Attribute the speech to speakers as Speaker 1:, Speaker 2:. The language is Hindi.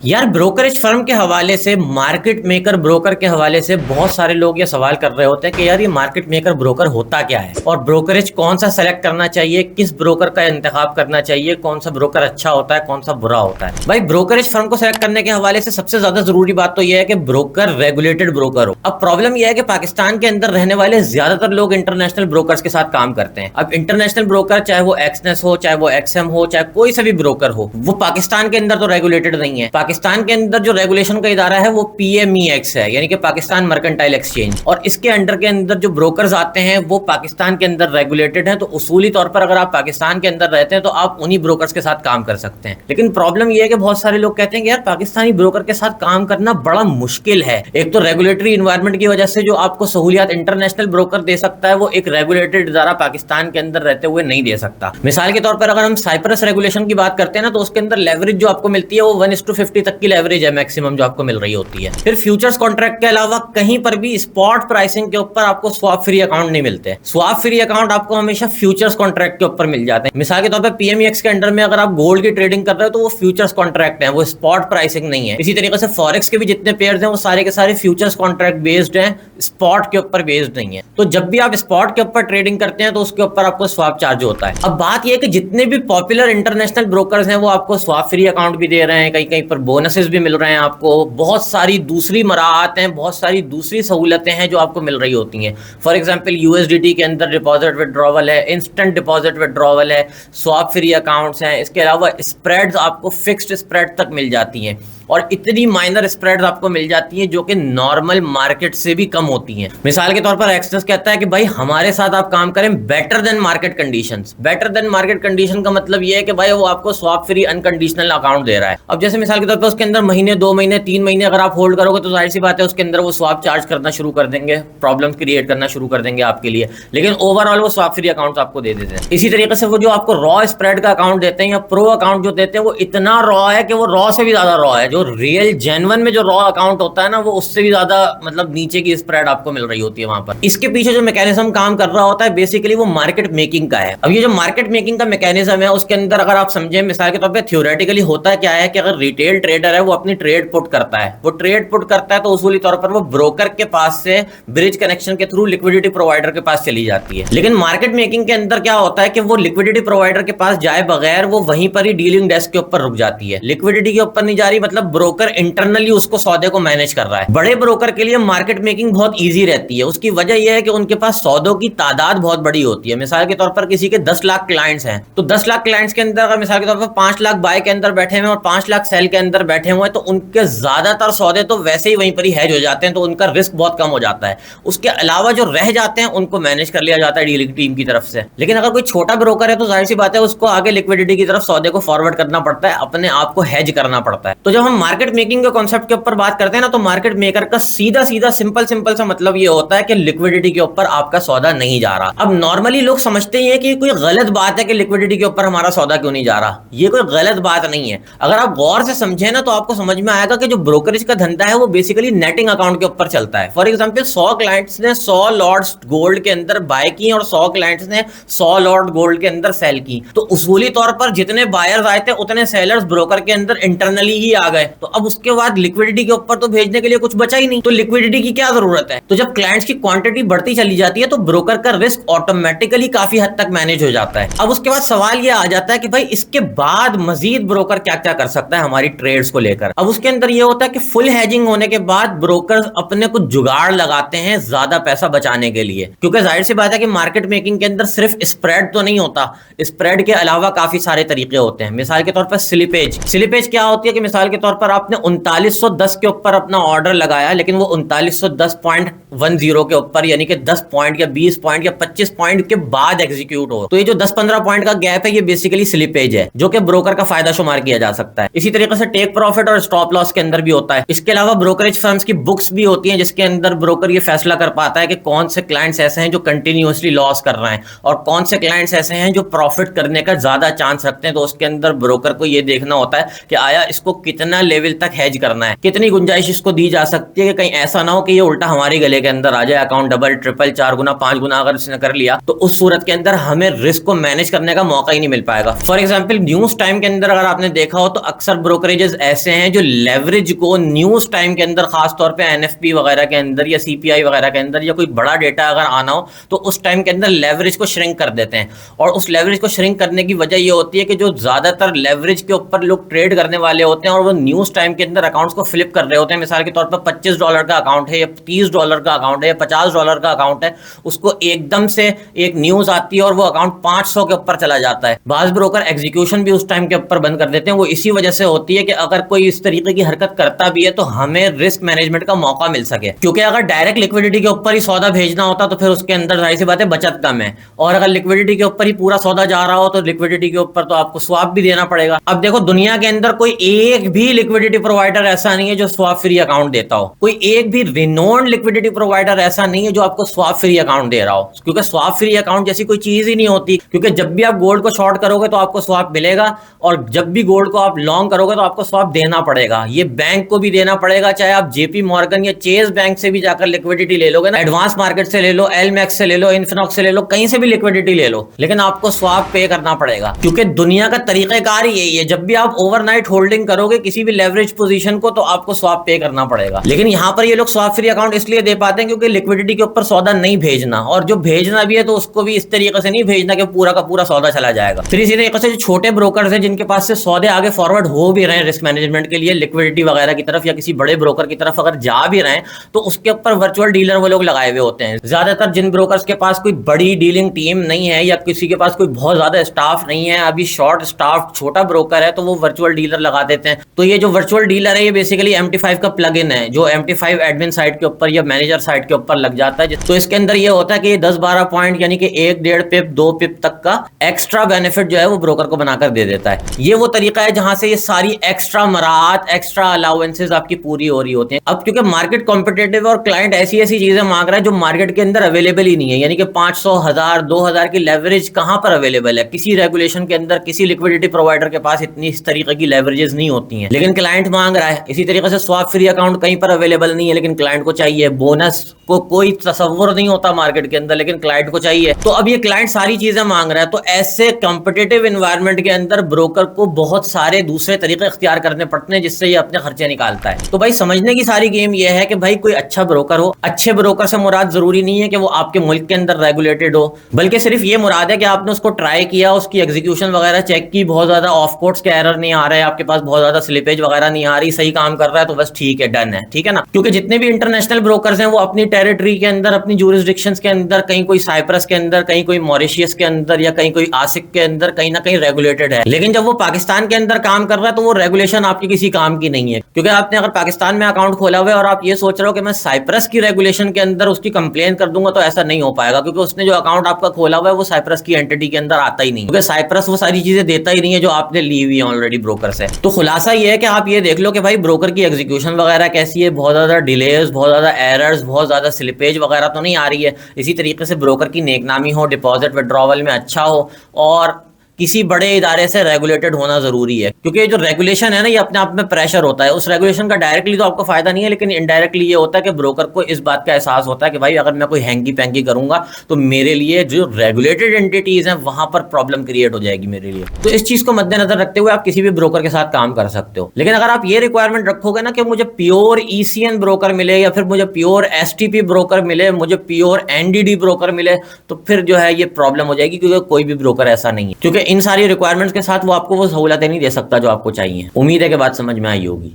Speaker 1: यार ब्रोकरेज फर्म के हवाले से मार्केट मेकर ब्रोकर के हवाले से बहुत सारे लोग ये सवाल कर रहे होते हैं कि यार ये मार्केट मेकर ब्रोकर होता क्या है और ब्रोकरेज कौन सा सेलेक्ट करना चाहिए, किस ब्रोकर का इंतखाब करना चाहिए, कौन सा ब्रोकर अच्छा होता है, कौन सा बुरा होता है। भाई ब्रोकरेज फर्म को सेलेक्ट करने के हवाले से सबसे ज्यादा जरूरी बात तो यह है कि ब्रोकर रेगुलेटेड ब्रोकर हो। अब प्रॉब्लम यह है कि पाकिस्तान के अंदर रहने वाले ज्यादातर लोग इंटरनेशनल ब्रोकर्स के साथ काम करते हैं। अब इंटरनेशनल ब्रोकर चाहे वो एक्सनेस हो, चाहे वो एक्सएम हो, चाहे कोई सा भी ब्रोकर हो, वो पाकिस्तान के अंदर तो रेगुलेटेड नहीं है। पाकिस्तान के अंदर जो रेगुलेशन का इदारा है वो PMEX है, यानी कि पाकिस्तान मर्केंटाइल एक्सचेंज, और इसके अंडर के अंदर जो ब्रोकर्स आते हैं वो पाकिस्तान के अंदर रेगुलेटेड हैं। तो उसूली तौर पर अगर आप पाकिस्तान के अंदर रहते हैं तो आप उन्हीं ब्रोकर्स के साथ काम कर सकते हैं। लेकिन प्रॉब्लम यह है कि बहुत सारे लोग कहते हैं कि यार पाकिस्तानी ब्रोकर के साथ काम करना बड़ा मुश्किल है। एक तो रेगुलेटरी इन्वायरमेंट की वजह से जो आपको सहूलियात इंटरनेशनल ब्रोकर दे सकता है वो एक रेगुलेटेड इदारा पाकिस्तान के अंदर रहते हुए नहीं दे सकता। मिसाल के तौर पर अगर हम साइप्रस रेगुलेशन की बात करते हैं ना, तो उसके अंदर लेवरेज जो आपको मिलती है वो 1:50 तक की लेवरेज है मैक्सिमम जो आपको मिल रही होती है। फिर फ्यूचर्स कॉन्ट्रैक्ट के अलावा कहीं पर भी स्पॉट प्राइसिंग के ऊपर आपको स्वैप फ्री अकाउंट नहीं मिलते। स्वैप फ्री अकाउंट आपको हमेशा फ्यूचर्स कॉन्ट्रैक्ट के ऊपर मिल जाते हैं। मिसाल के तौर पर PMEX के अंडर में अगर आप गोल्ड की ट्रेडिंग कर रहे हो तो वो फ्यूचर्स कॉन्ट्रैक्ट है, वो स्पॉट प्राइसिंग नहीं है। इसी तरीके से फॉरेक्स के भी जितने पेयर्स हैं वो सारे के सारे फ्यूचर्स कॉन्ट्रैक्ट बेस्ड हैं, स्पॉट के ऊपर बेस्ड नहीं है। तो जब भी आप स्पॉट के ऊपर ट्रेडिंग करते हैं तो उसके ऊपर आपको स्वैप चार्ज होता है। अब बात यह है कि जितने भी पॉपुलर इंटरनेशनल ब्रोकर्स हैं वो आपको स्वैप फ्री अकाउंट भी दे रहे हैं, कहीं कहीं पर बोनसेस भी मिल रहे हैं आपको, बहुत सारी दूसरी मराहत हैं, बहुत सारी दूसरी सहूलतें हैं जो आपको मिल रही होती हैं। फॉर एग्जांपल USDT के अंदर डिपॉजिट विड्रॉवल है, इंस्टेंट डिपॉजिट विड्रॉवल है, स्वैप फ्री अकाउंट्स हैं। इसके अलावा स्प्रेड्स आपको फिक्स्ड स्प्रेड तक मिल जाती हैं और इतनी माइनर स्प्रेड्स आपको मिल जाती हैं जो कि नॉर्मल मार्केट से भी कम होती हैं। मिसाल के तौर पर एक्सनेस कहता है कि भाई हमारे साथ आप काम करें better than market conditions. Better than market condition का मतलब ये है कि भाई वो आपको स्वैप फ्री अनकंडीशनल अकाउंट दे रहा है। अब जैसे मिसाल के तौर पर उसके अंदर महीने, 2 महीने, 3 महीने अगर आप होल्ड करोगे तो जाहिर सी बात है उसके अंदर वो स्वैप चार्ज करना शुरू कर देंगे, प्रॉब्लम क्रिएट करना शुरू कर देंगे आपके लिए। लेकिन ओवरऑल वो स्वैप फ्री अकाउंट आपको दे देते हैं। इसी तरीके से वो जो आपको रॉ स्प्रेड का अकाउंट देते हैं या प्रो अकाउंट जो देते हैं वो इतना रॉ है कि वो रॉ से भी ज्यादा रॉ है। जो रियल जेन्युइन में जो रॉ अकाउंट होता है ना वो उससे भी ज्यादा मतलब नीचे की स्प्रेड आपको मिल रही होती है वहां पर। इसके पीछे जो मैकेनिज्म काम कर रहा होता है बेसिकली वो मार्केट मेकिंग का है। अब ये जो मार्केट मेकिंग का मैकेनिज्म है उसके अंदर अगर आप समझें, मिसाल के तौर पे थ्योरेटिकली होता क्या है कि अगर रिटेल ट्रेडर है वो अपनी ट्रेड पुट करता है, वो ट्रेड पुट करता है तो उसूली तौर पर वो ब्रोकर के पास से ब्रिज कनेक्शन के थ्रू लिक्विडिटी प्रोवाइडर के पास चली जाती है। लेकिन मार्केट मेकिंग के अंदर क्या होता है कि वो लिक्विडिटी प्रोवाइडर के पास जाए बगैर वो वहीं पर ही डीलिंग डेस्क के ऊपर रुक जाती है। लिक्विडिटी के ऊपर नहीं जा रही, मतलब ब्रोकर इंटरनली उसको सौदे को मैनेज कर रहा है। बड़े ब्रोकर के लिए मार्केट मेकिंग बहुत ईजी रहती है। उसकी वजह यह है कि उनके पास सौदों की तादाद बहुत बड़ी होती है। मिसाल के तौर पर किसी के 10 लाख क्लाइंट्स हैं तो 10 लाख क्लाइंट्स के अंदर अगर मिसाल के तौर पर 5 लाख बाय के अंदर बैठे हुए और 5 लाख सेल के अंदर बैठे हुए हैं तो उनके ज्यादातर सौदे तो वैसे ही वहीं पर ही हैज हो जाते हैं, तो उनका रिस्क बहुत कम हो जाता है। उसके अलावा जो रह जाते हैं उनको मैनेज कर लिया जाता है डीलिंग टीम की तरफ से। लेकिन अगर कोई छोटा ब्रोकर है तो जाहिर सी बात है उसको आगे लिक्विडिटी की तरफ सौदे को फॉरवर्ड करना पड़ता है, अपने आप को हैज करना पड़ता है। तो जब हम मार्केट मेकिंग के कॉन्सेप्ट के ऊपर बात करते हैं ना तो मार्केट मेकर का सीधा सीधा सिंपल सा मतलब ये होता है कि लिक्विडिटी के ऊपर आपका सौदा नहीं जा रहा। अब नॉर्मली लोग समझते हैं कि कोई गलत बात है कि लिक्विडिटी के ऊपर हमारा सौदा क्यों नहीं जा रहा। ये कोई गलत बात नहीं है। अगर आप गौर से समझे ना तो आपको समझ में आएगा कि जो ब्रोकरेज का धंधा है वो बेसिकली नेटिंग अकाउंट के ऊपर चलता है। फॉर एग्जांपल 100 क्लाइंट्स ने 100 लॉट्स गोल्ड के अंदर बाय की और 100 क्लाइंट्स ने 100 लॉट गोल्ड के अंदर सेल की, तो उसूली तौर पर जितने बायर्स आए थे उतने सेलर्स ब्रोकर के अंदर इंटरनली ही आ गए। तो अब उसके बाद लिक्विडिटी के ऊपर तो भेजने के लिए कुछ बचा ही नहीं, तो लिक्विडिटी की क्या जरूरत है। तो जब क्लाइंट्स की क्वांटिटी बढ़ती चली जाती है तो ब्रोकर का रिस्क ऑटोमेटिकली काफी हद तक मैनेज हो जाता है। अब उसके बाद सवाल यह आ जाता है कि भाई इसके बाद मजीद ब्रोकर क्या क्या कर सकता है हमारी ट्रेड्स को लेकर। अब उसके अंदर यह होता है कि फुल हेजिंग होने के बाद ब्रोकर अपने कुछ जुगाड़ लगाते हैं ज्यादा पैसा बचाने के लिए, क्योंकि जाहिर सी बात है कि मार्केट मेकिंग के अंदर सिर्फ स्प्रेड तो नहीं होता, स्प्रेड के अलावा काफी सारे तरीके होते हैं। मिसाल के तौर पर स्लिपेज क्या होती है कि मिसाल के तौर पर आपने 3910 के ऊपर अपना ऑर्डर लगाया लेकिन वो 3910.10 के ऊपर यानी कि 10 पॉइंट या 20 पॉइंट या 25 पॉइंट के बाद एग्जीक्यूट हो, तो ये जो 10-15 पॉइंट का गैप है ये बेसिकली स्लिपेज है जो कि ब्रोकर का फायदा शुमार किया जा सकता है। इसी तरीके से टेक प्रॉफिट और स्टॉप लॉस के अंदर भी होता है। इसके अलावा ब्रोकरेज फर्म्स की बुक्स भी होती हैं जिसके अंदर ब्रोकर ये फैसला कर पाता है कि कौन से क्लाइंट्स ऐसे हैं जो कंटिन्यूअसली लॉस कर रहे हैं और कौन से क्लाइंट्स ऐसे हैं जो प्रॉफिट करने का ज्यादा चांस रखते हैं। तो उसके अंदर ब्रोकर को ये देखना होता है कि आया इसको कितना लेवल तक हेज करना है, कितनी गुंजाइश इसको दी जा सकती है कि कहीं ऐसा ना हो कि ये उल्टा हमारे गले के अंदर आ जाए, अकाउंट डबल ट्रिपल 4 गुना 5 गुना अगर इसने कर लिया तो उस सूरत के अंदर हमें रिस्क को मैनेज करने का मौका ही नहीं मिल पाएगा। फॉर एग्जांपल न्यूज टाइम के अंदर अगर आपने देखा हो तो अक्सर ब्रोकरेजेस एक्सचेंजेस ऐसे हैं जो लेवरेज को न्यूज टाइम के अंदर, खासतौर पे एनएफपी वगैरह के अंदर या सीपीआई वगैरह के अंदर या कोई बड़ा डेटा अगर आना हो तो उस टाइम के अंदर लेवरेज को श्रिंक कर देते हैं। और उस लेवरेज को श्रिंक करने की वजह ये होती है कि जो ज्यादातर लेवरेज के ऊपर लोग ट्रेड करने वाले होते हैं और वो न्यूज टाइम के अंदर अकाउंट्स को फ्लिप कर रहे होते हैं, मिसाल के तौर पर $25 का अकाउंट है या $30 का अकाउंट है या $50 का अकाउंट है, उसको एकदम से एक न्यूज आती है और वो अकाउंट 500 के ऊपर चला जाता है। बाज ब्रोकर एग्जीक्यूशन भी उस टाइम के ऊपर बंद कर देते हैं। वो इसी वजह से होती है कि अगर कोई इस तरीके की हरकत करता भी है तो हमें रिस्क मैनेजमेंट का मौका मिल सके, क्योंकि अगर डायरेक्ट लिक्विडिटी के ऊपर ही सौदा भेजना होता तो फिर उसके अंदर जाहिर सी बात है बचत कम है, और अगर लिक्विडिटी के ऊपर ही पूरा सौदा जा रहा हो तो लिक्विडिटी के ऊपर तो आपको स्वैप भी देना पड़ेगा। अब देखो, दुनिया के अंदर कोई एक भी लिक्विडिटी प्रोवाइडर ऐसा नहीं है जो स्वैप फ्री अकाउंट देता हो, कोई एक भी रिनोन्ड लिक्विडिटी प्रोवाइडर ऐसा नहीं है जो आपको स्वैप फ्री अकाउंट दे रहा हो, क्योंकि स्वैप फ्री अकाउंट जैसी कोई चीज ही नहीं होती। क्योंकि जब भी आप गोल्ड को शॉर्ट करोगे तो आपको स्वैप मिलेगा, और जब भी गोल्ड को आप लॉन्ग करोगे तो आपको स्वैप देना पड़ेगा। ये बैंक को भी देना पड़ेगा, चाहे आप जेपी मॉर्गन या चेज बैंक से भी जाकर लिक्विडिटी ले लोगे ना, एडवांस मार्केट से ले लो, एलमैक्स से ले लो, इन्फिनॉक्स से ले लो, कहीं से भी लिक्विडिटी ले लो, लेकिन आपको स्वैप पे करना पड़ेगा। क्योंकि दुनिया का तरीकाकार ही यही है, जब भी आप ओवरनाइट होल्डिंग करोगे किसी भी लेवरेज पोजीशन को तो आपको स्वैप पे करना पड़ेगा। लेकिन यहां पर ये लोग स्वैप फ्री अकाउंट इसलिए दे पाते हैं क्योंकि लिक्विडिटी के ऊपर सौदा नहीं भेजना, और जो भेजना भी है तो उसको भी इस तरीके से नहीं भेजना कि पूरा का पूरा सौदा चला जाएगा। फिर इसी तरीके से जो छोटे ब्रोकर्स हैं जिनके पास से सौदे आगे फॉरवर्ड हो भी रहे हैं रिस्क मैनेजमेंट के लिए लिक्विडिटी वगैरह की तरफ, या किसी बड़े ब्रोकर की तरफ अगर जा भी रहे हैं तो उसके ऊपर वर्चुअल डीलर वो लोग लगाए हुए होते हैं। ज्यादातर जिन ब्रोकर्स के पास कोई बड़ी डीलिंग टीम नहीं है या किसी के पास कोई बहुत ज्यादा स्टाफ नहीं है, अभी शॉर्ट स्टाफ छोटा ब्रोकर है, तो वो वर्चुअल डीलर लगा देते हैं। तो ये जो वर्चुअल डीलर है ये बेसिकली MT5 का प्लग इन है, जो MT5 एडमिन साइट के ऊपर या मैनेजर साइट के ऊपर लग जाता है। तो इसके अंदर ये होता है कि 10-12 पॉइंट यानी कि 1-1.5 पिप 2 पिप तक का एक्स्ट्रा बेनिफिट जो है वो ब्रोकर को बनाकर दे देता है। ये वो तरीका है जहां से ये सारी एक्स्ट्रा मराहत, एक्स्ट्रा अलाउंसेस आपकी पूरी हो रही होती हैं। अब क्योंकि मार्केट कॉम्पिटेटिव और क्लाइंट ऐसी ऐसी चीजें मांग रहा है जो मार्केट के अंदर अवेलेबल ही नहीं है, यानी कि 500, 1000, 2000 की लेवरेज कहां पर अवेलेबल है? किसी रेगुलेशन के अंदर किसी लिक्विडिटी प्रोवाइडर के पास इतनी इस तरीके की लेवरेजेस नहीं होती हैं, लेकिन क्लाइंट मांग रहा है। इसी तरीके से स्वैप फ्री अकाउंट कहीं पर अवेलेबल नहीं है लेकिन क्लाइंट को चाहिए। बोनस को कोई तसव्वुर नहीं होता मार्केट के अंदर, लेकिन क्लाइंट को चाहिए। तो अब ये क्लाइंट सारी चीजें मांग रहा है, तो ऐसे कॉम्पिटिटिव एनवायरनमेंट के अंदर ब्रोकर को बहुत सारे दूसरे तरीके इख्तियार करने पड़ते हैं जिससे ये अपने खर्चे निकालता है। तो भाई समझने की सारी गेम ये है कि भाई कोई अच्छा ब्रोकर हो, अच्छे ब्रोकर से मुराद जरूरी नहीं है कि वो आपके मुल्क के अंदर रेगुलेटेड हो, बल्कि सिर्फ ये मुराद है कि आपने उसको ट्राई किया, उसकी एग्जीक्यूशन वगैरह चेक की, बहुत ज्यादा ऑफ कोर्स के एरर नहीं आ रहा है, आपके पास बहुत ज्यादा स्लिपेज वगैरह नहीं आ रही, सही काम कर रहा है, तो बस ठीक है, डन है, ठीक है ना। क्योंकि जितने भी इंटरनेशनल ब्रोकर्स हैं वो अपनी टेरिटरी के अंदर, अपनी ज्यूरिसडिक्शंस के अंदर, कहीं कोई साइप्रस के अंदर, कहीं कोई मॉरिशियस के अंदर या कहीं कोई आसिक के अंदर कहीं ना कहीं रेगुलेटेड है। लेकिन जब वो पाकिस्तान के अंदर काम कर रहा है तो वो रेगुलेशन आपकी किसी काम की नहीं है। क्योंकि आपने अगर पाकिस्तान में अकाउंट खोला हुआ है और आप ये सोच रहे हो कि मैं साइप्रस की रेगुलेशन के अंदर उसकी कंप्लेन कर दूंगा, तो ऐसा नहीं हो पाएगा, क्योंकि उसने जो अकाउंट आपका खोला हुआ है वो साइप्रस की एंटिटी के अंदर आता ही नहीं, क्योंकि साइप्रस वो सारी चीजें देता ही नहीं है जो आपने ली हुई है ऑलरेडी ब्रोकर से। तो खुलासा ये है कि आप ये देख लो कि भाई ब्रोकर की एग्जीक्यूशन वगैरह कैसी है, बहुत ज्यादा डिलेज, बहुत ज्यादा एरर्स, बहुत ज्यादा स्लिपेज वगैरह तो नहीं आ रही है। इसी तरीके से ब्रोकर की नेकनामी हो, डिपॉजिट विड्रॉवल में अच्छा हो, और किसी बड़े इदारे से रेगुलेटेड होना जरूरी है। क्योंकि जो रेगुलेशन है ना, ये अपने आप में प्रेशर होता है। उस रेगुलेशन का डायरेक्टली तो आपको फायदा नहीं है, लेकिन इनडायरेक्टली ये होता है कि ब्रोकर को इस बात का एहसास होता है कि भाई अगर मैं कोई हैंकी पैंकी करूंगा तो मेरे लिए जो रेगुलेटेड एंटिटीज हैं वहां पर प्रॉब्लम क्रिएट हो जाएगी मेरे लिए। तो इस चीज को मद्देनजर रखते हुए आप किसी भी ब्रोकर के साथ काम कर सकते हो। लेकिन अगर आप ये रिक्वायरमेंट रखोगे ना कि मुझे प्योर ECN ब्रोकर मिले या फिर मुझे प्योर STP ब्रोकर मिले, मुझे प्योर NDD ब्रोकर मिले, तो फिर जो है ये प्रॉब्लम हो जाएगी, क्योंकि कोई भी ब्रोकर ऐसा नहीं है। क्योंकि इन सारी रिक्वायरमेंट्स के साथ वो आपको वो सहूलतें नहीं दे सकता जो आपको चाहिए। उम्मीद है कि बात समझ में आई होगी।